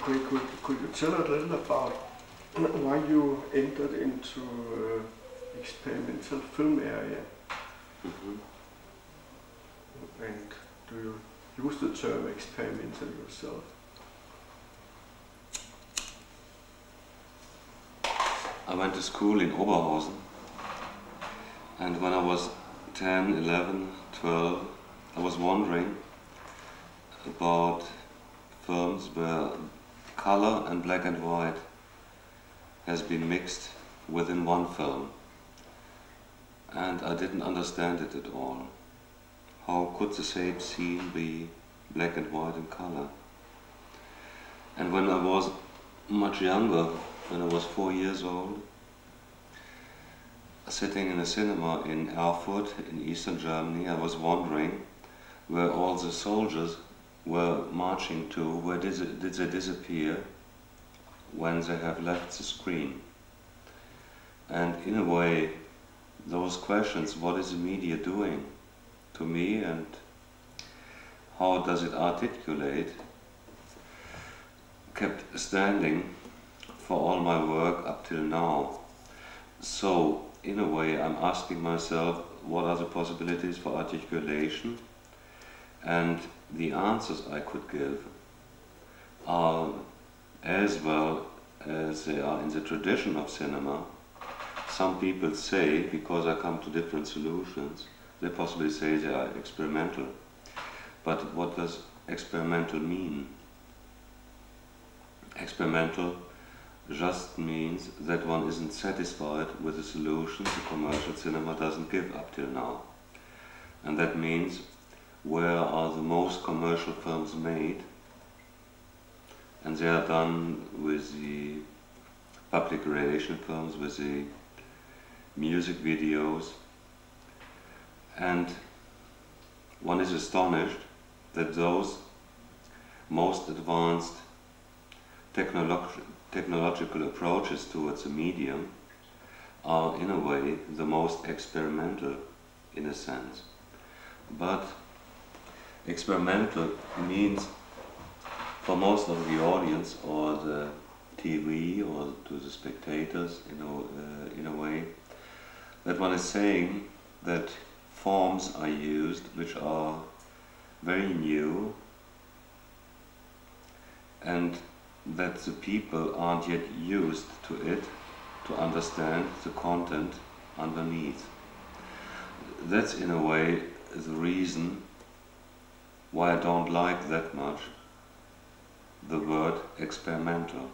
Could you tell a little about why you entered into experimental film area? Mm-hmm. And do you use the term experimental yourself? I went to school in Oberhausen, and when I was 10, 11, 12, I was wondering about films where color and black and white has been mixed within one film, and I didn't understand it at all. How could the same scene be black and white in color? And when I was much younger, when I was 4 years old, sitting in a cinema in Erfurt in eastern Germany, I was wondering where all the soldiers were marching to, where did they disappear when they have left the screen. And in a way, those questions, what is the media doing to me and how does it articulate, kept standing for all my work up till now. So, in a way, I'm asking myself, what are the possibilities for articulation? And the answers I could give are, as well as they are in the tradition of cinema, some people say, because I come to different solutions, they possibly say they are experimental. But what does experimental mean? Experimental just means that one isn't satisfied with the solutions the commercial cinema doesn't give up till now. And that means, where are the most commercial films made? And they are done with the public relation films, with the music videos. And one is astonished that those most advanced technological approaches towards the medium are, in a way, the most experimental, in a sense. But experimental means, for most of the audience or the TV or to the spectators, in a way, that one is saying that forms are used which are very new, and that the people aren't yet used to it to understand the content underneath. That's in a way the reason why I don't like that much the word experimental.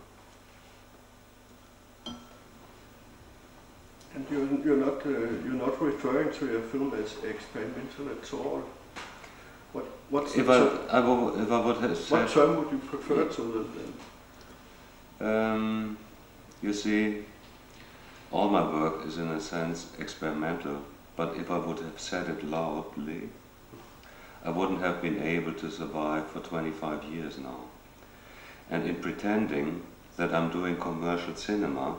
And you're not referring to your film as experimental at all. What's if I would have said, what term would you prefer to then? You see, all my work is in a sense experimental, but if I would have said it loudly, I wouldn't have been able to survive for 25 years now. And in pretending that I'm doing commercial cinema,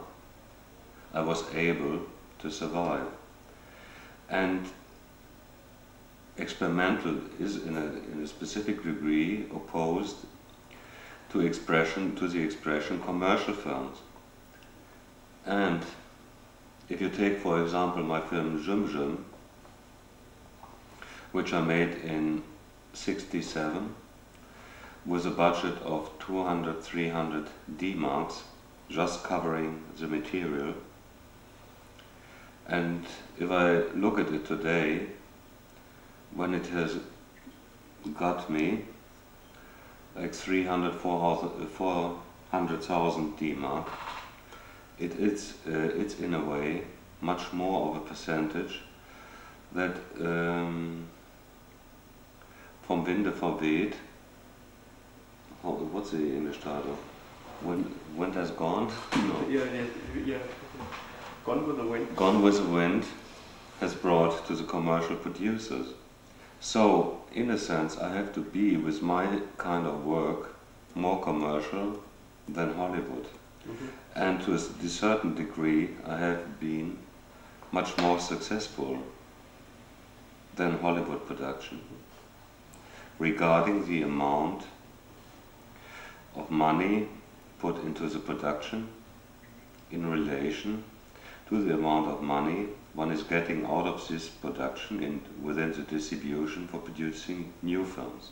I was able to survive. And experimental is in a specific degree opposed to the expression commercial films. And if you take, for example, my film Jum Jum, which I made in '67 with a budget of 200-300 D-marks, just covering the material. And if I look at it today, when it has got me like 400,000 D-mark, it's in a way much more of a percentage that vom Winde verweht. What's the English title? Wind has gone? No. Yeah. Gone with the Wind. Gone with the Wind has brought to the commercial producers. So, in a sense, I have to be, with my kind of work, more commercial than Hollywood. Mm-hmm. And to a certain degree, I have been much more successful than Hollywood production. Regarding the amount of money put into the production in relation to the amount of money one is getting out of this production and within the distribution for producing new films.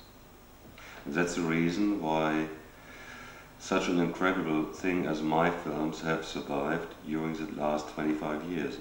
And that's the reason why such an incredible thing as my films have survived during the last 25 years.